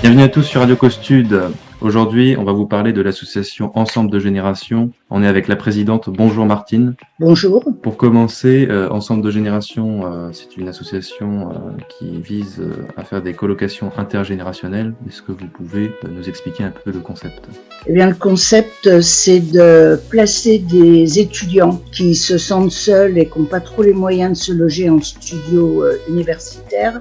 Bienvenue à tous sur Radio Costude. Aujourd'hui, on va vous parler de l'association Ensemble de Génération. On est avec la présidente. Bonjour Martine. Bonjour. Pour commencer, Ensemble de Génération, c'est une association qui vise à faire des colocations intergénérationnelles. Est-ce que vous pouvez nous expliquer un peu le concept ? Eh bien, le concept, c'est de placer des étudiants qui se sentent seuls et qui n'ont pas trop les moyens de se loger en studio universitaire,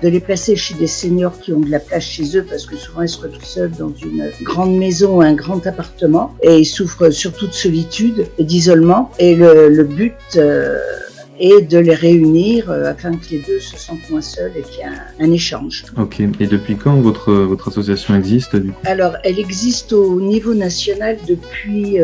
de les placer chez des seniors qui ont de la place chez eux parce que souvent ils se retrouvent seuls dans une grande maison ou un grand appartement et ils souffrent surtout de solitude et d'isolement. Et le but est de les réunir afin que les deux se sentent moins seuls et qu'il y ait un échange. Ok. Et depuis quand votre association existe du coup ? Alors, elle existe au niveau national depuis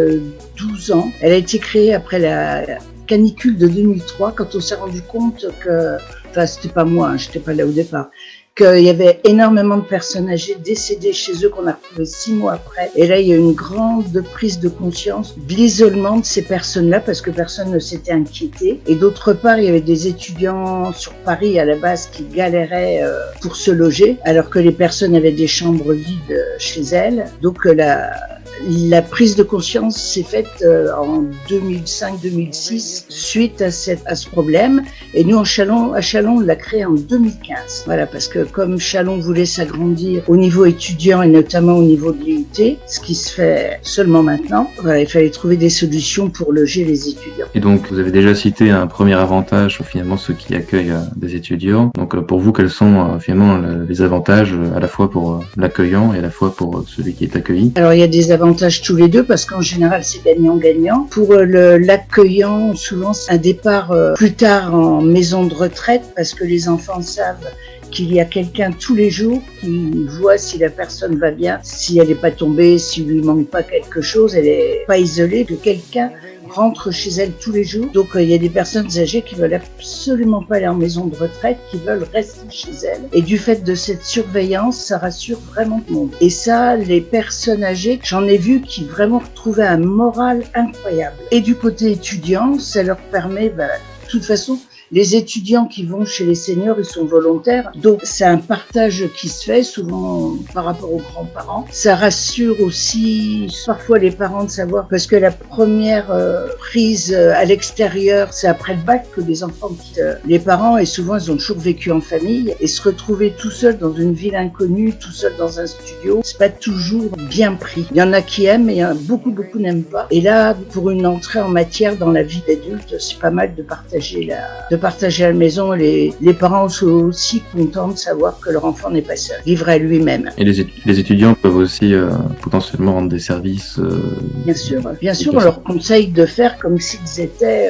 12 ans. Elle a été créée après la canicule de 2003 quand on s'est rendu compte que, enfin c'était pas moi, j'étais pas là au départ, qu'il y avait énormément de personnes âgées décédées chez eux qu'on a retrouvées 6 mois après. Et là, il y a une grande prise de conscience de l'isolement de ces personnes-là parce que personne ne s'était inquiété. Et d'autre part, il y avait des étudiants sur Paris à la base qui galéraient pour se loger alors que les personnes avaient des chambres vides chez elles. Donc la prise de conscience s'est faite en 2005-2006 suite à ce problème. Et nous, à Châlons, on l'a créé en 2015. Voilà, parce que comme Châlons voulait s'agrandir au niveau étudiant et notamment au niveau de l'IUT, ce qui se fait seulement maintenant, voilà, il fallait trouver des solutions pour loger les étudiants. Et donc, vous avez déjà cité un premier avantage, finalement, ceux qui accueillent des étudiants. Donc, pour vous, quels sont finalement les avantages à la fois pour l'accueillant et à la fois pour celui qui est accueilli ? Alors, il y a des avantages tous les deux parce qu'en général, c'est gagnant-gagnant. Pour l'accueillant, souvent, c'est un départ plus tard en maison de retraite parce que les enfants savent qu'il y a quelqu'un tous les jours qui voit si la personne va bien, si elle n'est pas tombée, s'il lui manque pas quelque chose, elle n'est pas isolée, que quelqu'un rentre chez elle tous les jours. Donc il y a des personnes âgées qui veulent absolument pas aller en maison de retraite, qui veulent rester chez elles. Et du fait de cette surveillance, ça rassure vraiment tout le monde. Et ça, les personnes âgées, j'en ai vu qui vraiment retrouvaient un moral incroyable. Et du côté étudiant, ça leur permet, de toute façon, les étudiants qui vont chez les seniors, ils sont volontaires. Donc, c'est un partage qui se fait souvent par rapport aux grands-parents. Ça rassure aussi parfois les parents de savoir parce que la première prise à l'extérieur, c'est après le bac que les enfants quittent les parents et souvent, ils ont toujours vécu en famille et se retrouver tout seul dans une ville inconnue, tout seul dans un studio, c'est pas toujours bien pris. Il y en a qui aiment et beaucoup n'aiment pas. Et là, pour une entrée en matière dans la vie d'adulte, c'est pas mal de partager à la maison. Les parents sont aussi contents de savoir que leur enfant n'est pas seul, livré à lui-même. Et les étudiants peuvent aussi potentiellement rendre des services Bien sûr, on leur conseille de faire comme s'ils étaient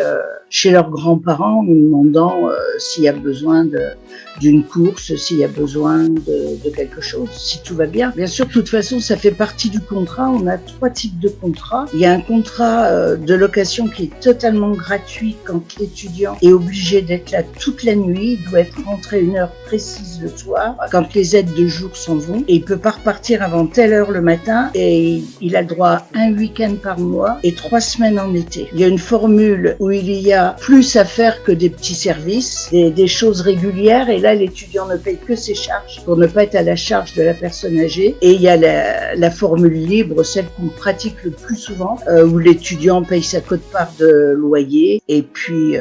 chez leurs grands-parents en demandant s'il y a besoin d'une course, s'il y a besoin de quelque chose, si tout va bien. Bien sûr, de toute façon, ça fait partie du contrat. On a 3 types de contrats. Il y a un contrat de location qui est totalement gratuit quand l'étudiant est obligé d'être là toute la nuit. Il doit être rentré 1 heure précise le soir, quand les aides de jour s'en vont. Et il peut pas repartir avant telle heure le matin. Et il a le droit à un week-end par mois et 3 semaines en été. Il y a une formule où il y a plus à faire que des petits services, des choses régulières. Et là, l'étudiant ne paye que ses charges pour ne pas être à la charge de la personne âgée. Et il y a la formule libre, celle qu'on pratique le plus souvent, où l'étudiant paye sa quote-part de loyer. Et puis,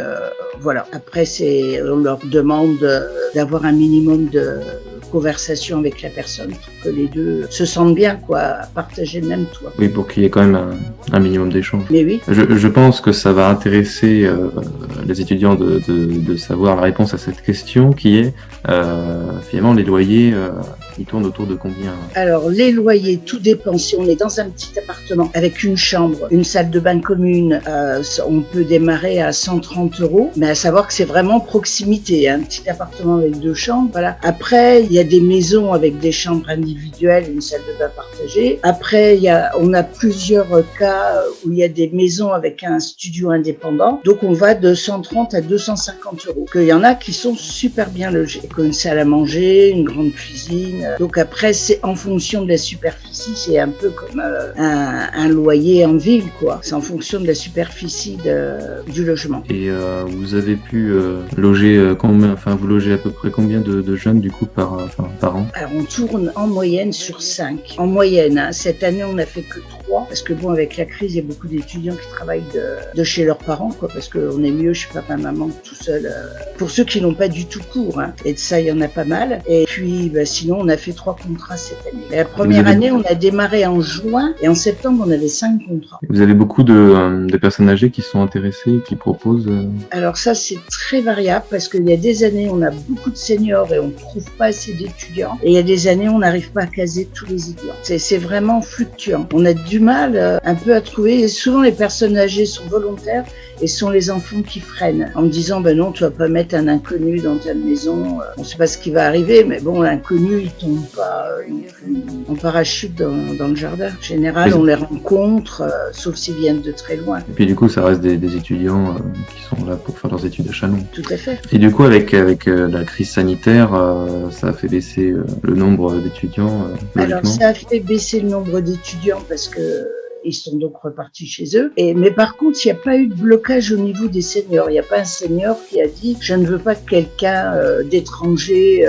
voilà. Après, on leur demande d'avoir un minimum de conversation avec la personne pour que les deux se sentent bien, partager le même toit. Oui, pour qu'il y ait quand même un minimum d'échange. Mais oui. Je pense que ça va intéresser les étudiants de savoir la réponse à cette question qui est finalement les loyers, ils tournent autour de combien ? Alors les loyers, tout dépend. Si on est dans un petit appartement avec une chambre, une salle de bain commune, on peut démarrer à 130 €, mais à savoir que c'est vraiment proximité, un petit appartement avec 2 chambres, voilà. Après, il y a des maisons avec des chambres individuelles, une salle de bain partagée. Après, on a plusieurs cas où il y a des maisons avec un studio indépendant. Donc, on va de 130 à 250 €. Il y en a qui sont super bien logés. Une salle à manger, une grande cuisine, Donc après, c'est en fonction de la superficie, c'est un peu comme un loyer en ville, quoi. C'est en fonction de la superficie du logement. Et vous avez pu loger combien, enfin vous logez à peu près combien de jeunes du coup par an? Alors on tourne en moyenne sur 5. En moyenne, hein. Cette année on n'a fait que 3, parce que bon, avec la crise, il y a beaucoup d'étudiants qui travaillent de chez leurs parents, quoi, parce qu'on est mieux chez papa, maman, tout seul. Pour ceux qui n'ont pas du tout cours, hein. Et de ça, il y en a pas mal. Et puis, sinon, on a fait 3 contrats cette année. La première année, on a démarré en juin, et en septembre, on avait 5 contrats. Vous avez beaucoup de personnes âgées qui sont intéressées et qui proposent Alors ça, c'est très variable, parce qu'il y a des années, on a beaucoup de seniors et on ne trouve pas assez d'étudiants. Et il y a des années, on n'arrive pas à caser tous les étudiants. C'est vraiment fluctuant. On a du mal un peu à trouver. Et souvent, les personnes âgées sont volontaires et sont les enfants qui freinent en me disant ben non, tu vas pas mettre un inconnu dans ta maison, on sait pas ce qui va arriver, mais bon, l'inconnu il tombe pas en parachute dans le jardin. En général, on les rencontre, sauf s'ils viennent de très loin. Et puis du coup, ça reste des étudiants qui sont là pour faire leurs études à Châlons. Tout à fait. Et du coup, avec la crise sanitaire, ça a fait baisser le nombre d'étudiants logiquement. Alors ça a fait baisser le nombre d'étudiants parce que ils sont donc repartis chez eux. Mais par contre, il n'y a pas eu de blocage au niveau des seniors. Il n'y a pas un senior qui a dit « je ne veux pas que quelqu'un d'étranger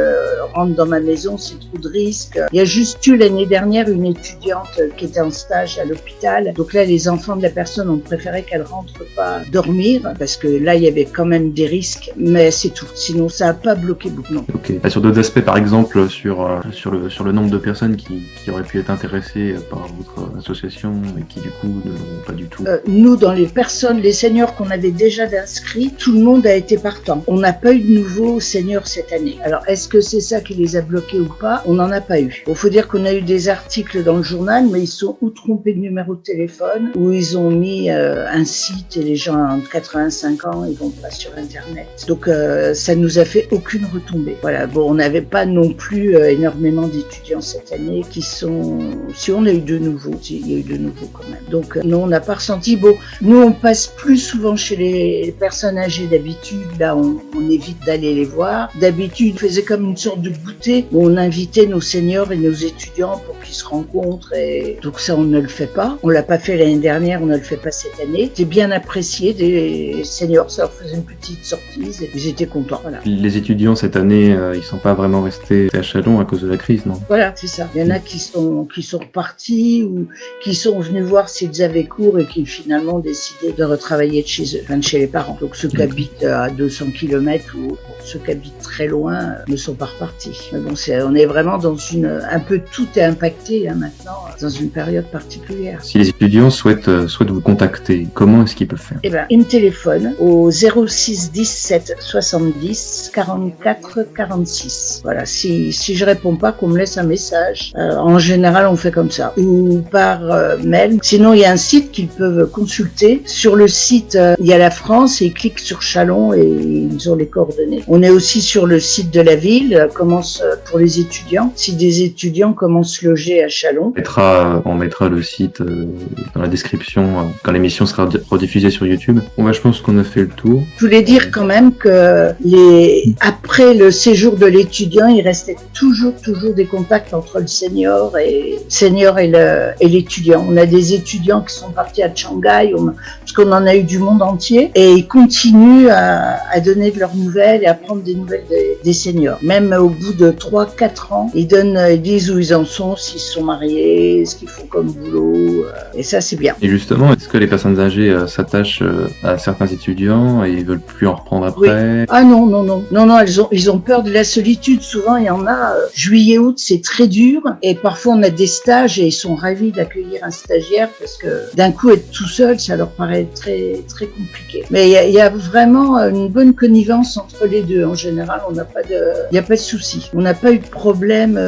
rentre dans ma maison, c'est trop de risques ». Il y a juste eu l'année dernière une étudiante qui était en stage à l'hôpital. Donc là, les enfants de la personne ont préféré qu'elle rentre pas dormir parce que là, il y avait quand même des risques. Mais c'est tout. Sinon, ça n'a pas bloqué beaucoup. Non. Ok. Sur d'autres aspects, par exemple, sur le nombre de personnes qui auraient pu être intéressées par votre association et qui du coup ne l'ont pas du tout. Nous, dans les seniors qu'on avait déjà d'inscrits, tout le monde a été partant. On n'a pas eu de nouveaux seniors cette année. Alors, est-ce que c'est ça qui les a bloqués ou pas? On n'en a pas eu. Il faut dire qu'on a eu des articles dans le journal, mais ils sont ou trompés de numéro de téléphone, ou ils ont mis un site et les gens de 85 ans, ils vont pas sur Internet. Donc, ça nous a fait aucune retombée. Voilà. Bon, on n'avait pas non plus énormément d'étudiants cette année qui sont... Si on a eu de nouveaux, il y a eu de nouveaux quand même. Donc, non, on n'a pas ressenti. Bon, nous, on passe plus souvent chez les personnes âgées d'habitude. Là, on évite d'aller les voir. D'habitude, on faisait comme une sorte de goûter où on invitait nos seniors et nos étudiants pour qu'ils se rencontrent. Et donc ça, on ne le fait pas. On l'a pas fait l'année dernière, on ne le fait pas cette année. C'est bien apprécié des seniors. Ça leur faisait une petite sortie. Ils étaient contents. Voilà. Les étudiants, cette année, ils sont pas vraiment restés à Châlons à cause de la crise, non? Voilà, c'est ça. Il y en a qui sont repartis ou qui sont venus voir s'ils avaient cours et qui finalement ont décidé de retravailler de chez eux, enfin de chez les parents. Donc ceux qui habitent à 200 km ou ceux qui habitent très loin ne sont pas repartis. Mais bon, on est vraiment dans un peu tout est impacté maintenant, dans une période particulière. Si les étudiants souhaitent vous contacter, comment est-ce qu'ils peuvent faire? Eh ben, ils me téléphonent au 06 17 70 44 46. Voilà, si je réponds pas, qu'on me laisse un message. En général, on fait comme ça. Ou par mail. Sinon, il y a un site qu'ils peuvent consulter. Sur le site, il y a la France et ils cliquent sur Châlons et ils ont les coordonnées. On est aussi sur le site de la ville, pour les étudiants. Si des étudiants commencent loger à Châlons. On mettra le site dans la description quand l'émission sera rediffusée sur YouTube. Bon, je pense qu'on a fait le tour. Je voulais dire quand même que après le séjour de l'étudiant, il restait toujours des contacts entre le senior et l'étudiant. On a des étudiants qui sont partis à Shanghai, parce qu'on en a eu du monde entier, et ils continuent à donner de leurs nouvelles et à prendre des nouvelles des seniors. Même au bout de 3-4 ans, ils disent où ils en sont, s'ils se sont mariés, ce qu'ils font comme boulot, et ça c'est bien. Et justement, est-ce que les personnes âgées s'attachent à certains étudiants et ils veulent plus en reprendre après? Oui. Ah non, ils ont peur de la solitude. Souvent, il y en a, juillet-août, c'est très dur, et parfois on a des stages et ils sont ravis d'accueillir un stagiaire parce que d'un coup être tout seul, ça leur paraît très très compliqué. Mais il y a vraiment une bonne connivence entre les deux. En général, il n'y a pas de souci. On n'a pas eu de problème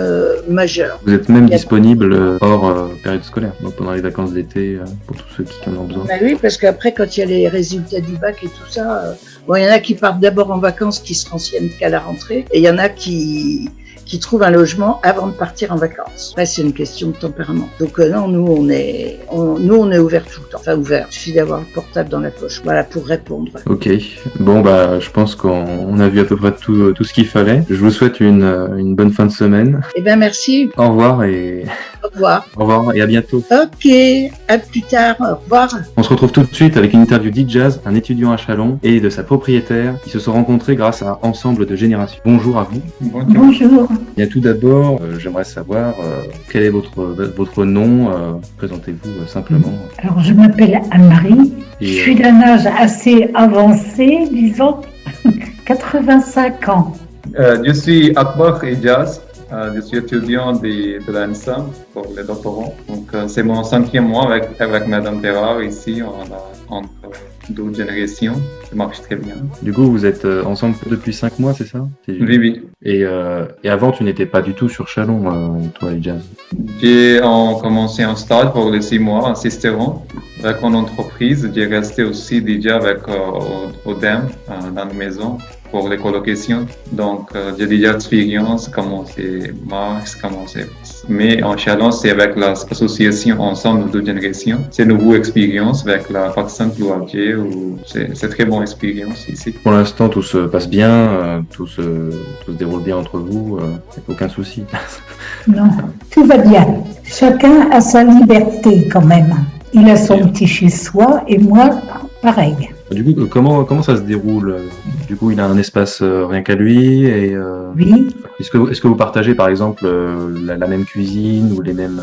majeur. Vous êtes même disponible hors période scolaire, donc pendant les vacances d'été pour tous ceux qui en ont besoin. Ben oui, parce qu'après, quand il y a les résultats du bac et tout ça, il y en a qui partent d'abord en vacances, qui se renseignent qu'à la rentrée, et il y en a qui qu'ils trouvent un logement avant de partir en vacances. Après, c'est une question de tempérament. Donc non, nous on est ouvert tout le temps. Enfin ouvert, il suffit d'avoir le portable dans la poche. Voilà, pour répondre. Ok, bon je pense qu'on a vu à peu près tout ce qu'il fallait. Je vous souhaite une bonne fin de semaine. Eh bien merci. Au revoir et... Au revoir. Au revoir et à bientôt. Ok, à plus tard, au revoir. On se retrouve tout de suite avec une interview d'Ijaz, un étudiant à Châlons, et de sa propriétaire, qui se sont rencontrés grâce à Ensemble de Génération. Bonjour à vous. Bonjour. Bien, tout d'abord, j'aimerais savoir quel est votre nom. Présentez-vous simplement. Alors, je m'appelle Anne-Marie. Je suis d'un âge assez avancé, disons 85 ans. Je suis Akbar Ijaz. Je suis étudiant de l'ENSAM pour les doctorants. Donc, c'est mon 5e mois avec Madame Terrar ici, entre deux générations. Ça marche très bien. Du coup, vous êtes ensemble depuis 5 mois, c'est ça? Oui. Et avant, tu n'étais pas du tout sur Châlons, toi, Ijaz? J'ai commencé un stage pour les 6 mois en assistant avec une entreprise. J'ai resté aussi déjà avec ODEM dans la maison pour les colocations. Donc, j'ai déjà expérience comment c'est marche, mais en Châlons, c'est avec l'association Ensemble de Génération. C'est une nouvelle expérience avec la personne plus âgée. C'est très bonne expérience ici. Pour l'instant, tout se passe bien, tout se déroule bien entre vous, aucun souci. Non, tout va bien. Chacun a sa liberté quand même. Il a son petit chez-soi et moi, pareil. Du coup, comment ça se déroule? Du coup, il a un espace rien qu'à lui et oui. Est-ce que vous partagez par exemple la même cuisine ou les mêmes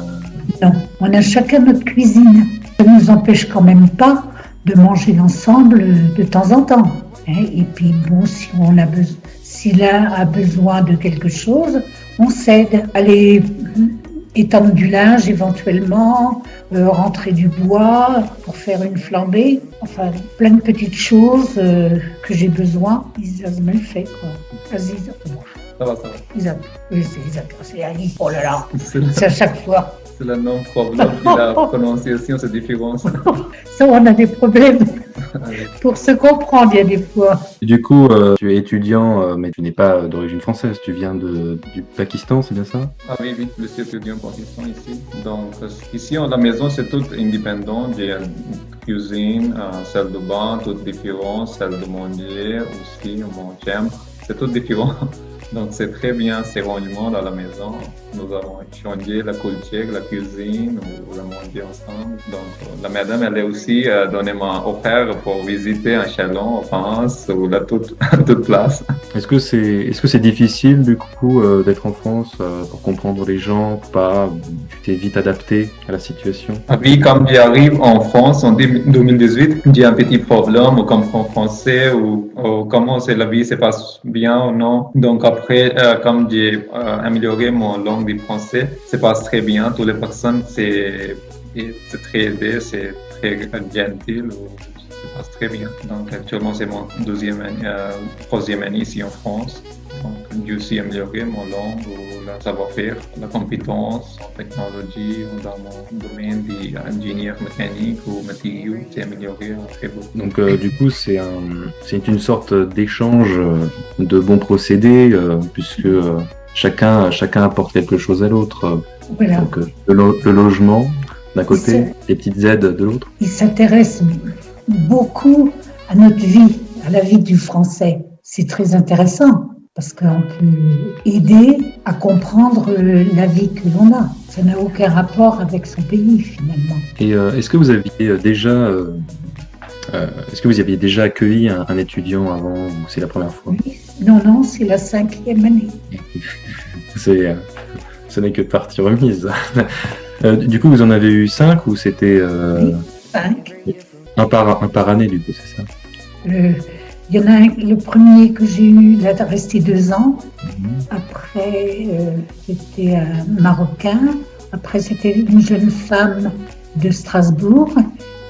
Non, on a chacun notre cuisine. Ça ne nous empêche quand même pas de manger ensemble de temps en temps. Et puis bon, si l'un a besoin de quelque chose, on s'aide. Aller étendre du linge éventuellement, rentrer du bois pour faire une flambée, enfin plein de petites choses que j'ai besoin. Ils me le fait quoi. Aziz, Ça va. Oui, c'est Ali. Oh là là, c'est à chaque fois. C'est le même problème de la prononciation, c'est différent. Ça, on a des problèmes. Pour se comprendre, il y a des fois. Du coup, tu es étudiant, mais tu n'es pas d'origine française, tu viens du Pakistan, c'est bien ça? Ah oui, je suis étudiant au Pakistan ici. Donc, ici, à la maison, c'est tout indépendant. J'ai une cuisine, salle de bain, tout différent, salle de manger aussi, mon chambre. C'est tout différent. Donc, c'est très bien ces rangements dans la maison. Nous avons changé la culture, la cuisine, ou la manger ensemble. Donc, la madame, elle est aussi donné m'a offert pour visiter un Châlons en France, ou là, toute place. Est-ce que c'est difficile, du coup, d'être en France pour comprendre les gens, tu t'es vite adapté à la situation? Ah oui, quand j'arrive en France en 2018, j'ai un petit problème, ou comprendre français, ou comment la vie se passe bien ou non. Donc, après, comme j'ai amélioré mon langue du français, ça passe très bien. Toutes les personnes, c'est très aidé, c'est très gentil, ça passe très bien. Donc, actuellement, c'est mon troisième année ici en France. Donc, j'ai aussi amélioré mon langue, ou le savoir-faire, la compétence en technologie, ou dans mon domaine d'ingénieur mécanique ou matériaux, c'est amélioré très beaucoup. Donc, du coup, c'est une sorte d'échange de bons procédés, puisque chacun apporte quelque chose à l'autre. Voilà. Donc, le logement d'un côté, les petites aides de l'autre. Il s'intéresse beaucoup à notre vie, à la vie du Français. C'est très intéressant parce qu'on peut aider à comprendre la vie que l'on a. Ça n'a aucun rapport avec son pays finalement. Et est-ce que vous aviez déjà accueilli un étudiant avant, ou c'est la première fois? Oui. Non, c'est la 5e année. Ce n'est que partie remise. Du coup, vous en avez eu 5 ou c'était... Oui, 5. Un par année, du coup, c'est ça? Il y en a un, le premier que j'ai eu, il a resté 2 ans. Après, c'était un Marocain. Après, c'était une jeune femme de Strasbourg.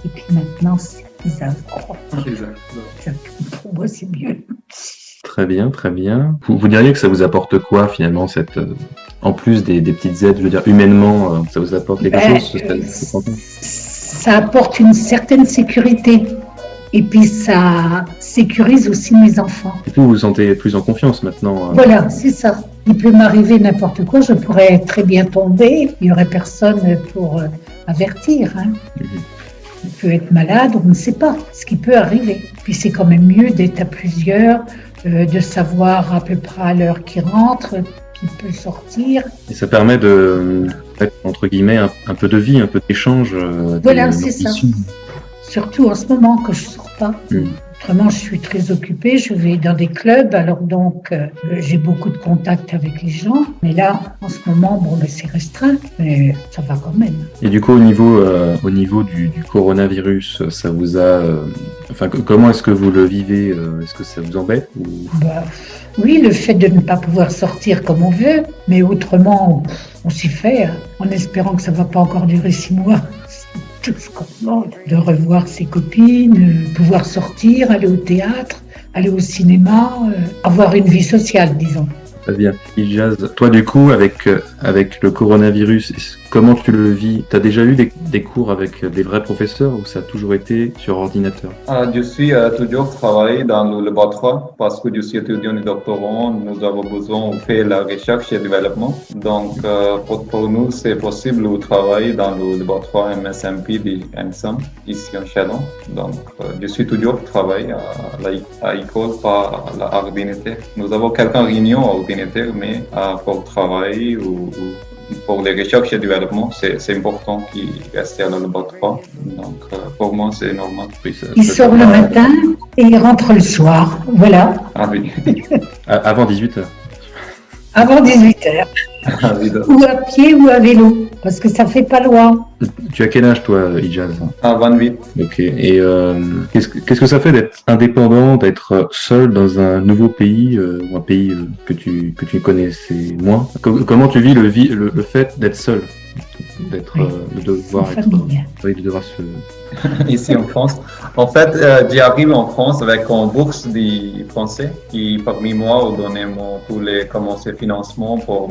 Et puis maintenant, c'est Isaac. Pour moi, c'est mieux. Très bien. Vous diriez que ça vous apporte quoi, finalement, en plus des petites aides, je veux dire, humainement, ça vous apporte quelque chose? Ça apporte une certaine sécurité. Et puis, ça sécurise aussi mes enfants. Du coup, vous vous sentez plus en confiance maintenant? Voilà, c'est ça. Il peut m'arriver n'importe quoi, je pourrais très bien tomber, il n'y aurait personne pour avertir. Hein. Il peut être malade, on ne sait pas ce qui peut arriver. Puis c'est quand même mieux d'être à plusieurs, de savoir à peu près à l'heure qui rentre, qui peut sortir. Et ça permet de mettre, entre guillemets, un peu de vie, un peu d'échange. Voilà, c'est ça. Surtout en ce moment que je ne sors pas. Autrement, je suis très occupée, je vais dans des clubs, alors donc j'ai beaucoup de contacts avec les gens. Mais là, en ce moment, c'est restreint, mais ça va quand même. Et du coup, au niveau du coronavirus, ça vous a... comment est-ce que vous le vivez? Est-ce que ça vous embête ou... Oui, le fait de ne pas pouvoir sortir comme on veut, mais autrement, on s'y fait, hein, en espérant que ça ne va pas encore durer 6 mois. Tout ce qu'on demande, de revoir ses copines, pouvoir sortir, aller au théâtre, aller au cinéma, avoir une vie sociale, disons. Très bien. Ijaz, toi du coup, avec le coronavirus, comment tu le vis? Tu as déjà eu des cours avec des vrais professeurs ou ça a toujours été sur ordinateur? Je suis toujours travaillé dans le laboratoire parce que je suis étudiant et doctorant. Nous avons besoin de faire la recherche et le développement. Donc, pour nous, c'est possible de travailler dans le laboratoire MSMP de ENSAM, ici en Chalon. Donc, je suis toujours travaillé à l'école par l'ordinateur. Nous avons quelques réunions à ordinateur, mais pour travailler ou pour les recherches et le développement, c'est important qu'il reste à la laboratoire. Donc, pour moi, c'est normal. Oui, il sort le matin et il rentre le soir. Voilà. Ah oui. Avant 18h. Avant 18h. Ou à pied ou à vélo, parce que ça fait pas loin. Tu as quel âge, toi, Ijaz? 28. Ok. Et qu'est-ce que ça fait d'être indépendant, d'être seul dans un nouveau pays, ou un pays que tu connaissais moins? Comment tu vis le fait d'être seul, de devoir se... Ici en France. En fait, j'arrive en France avec une bourse des Français qui, parmi moi, ont donné tous les financements pour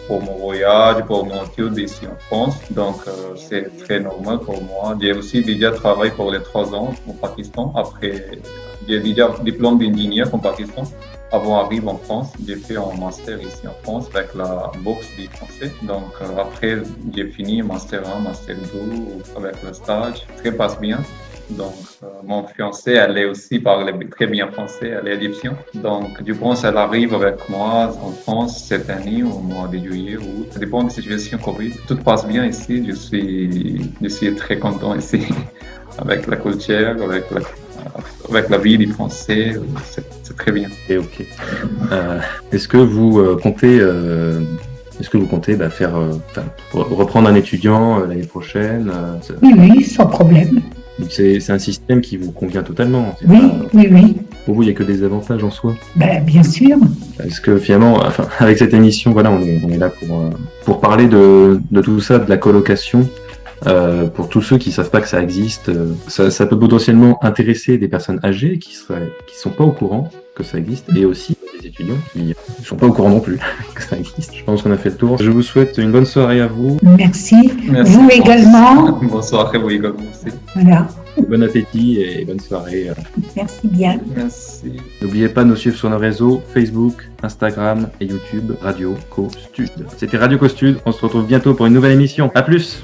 mon voyage, pour mon étude ici en France. Donc, c'est très normal pour moi. J'ai aussi déjà travaillé pour les 3 ans au Pakistan. Après, j'ai déjà diplôme d'ingénieur au Pakistan. Avant d'arriver en France, j'ai fait un master ici en France avec la bourse des Français. Donc, après, j'ai fini master 1, master 2 avec le stage. Très passe bien. Donc, mon fiancé, elle est aussi parle très bien français, elle est égyptienne. Donc, je pense qu'elle arrive avec moi en France cette année, au mois de juillet, ou ça dépend de la situation Covid. Tout passe bien ici, je suis très content ici, avec la culture, avec la vie des Français, c'est très bien. Et ok. Est-ce que vous comptez faire reprendre un étudiant l'année prochaine? Oui, sans problème. Donc c'est un système qui vous convient totalement. Oui. Pour vous, il n'y a que des avantages en soi. Bien sûr. Parce que finalement, avec cette émission, voilà, on est là pour parler de tout ça, de la colocation. Pour tous ceux qui savent pas que ça existe, ça peut potentiellement intéresser des personnes âgées qui sont pas au courant que ça existe, et aussi des étudiants qui sont pas au courant non plus que ça existe. Je pense qu'on a fait le tour. Je vous souhaite une bonne soirée à vous. Merci. Vous également. Bonsoir à vous également aussi. Voilà. Bon appétit et bonne soirée. Merci bien. Merci. N'oubliez pas de nous suivre sur nos réseaux Facebook, Instagram et YouTube, Radio Co Stud. C'était Radio Co Stud. On se retrouve bientôt pour une nouvelle émission. À plus.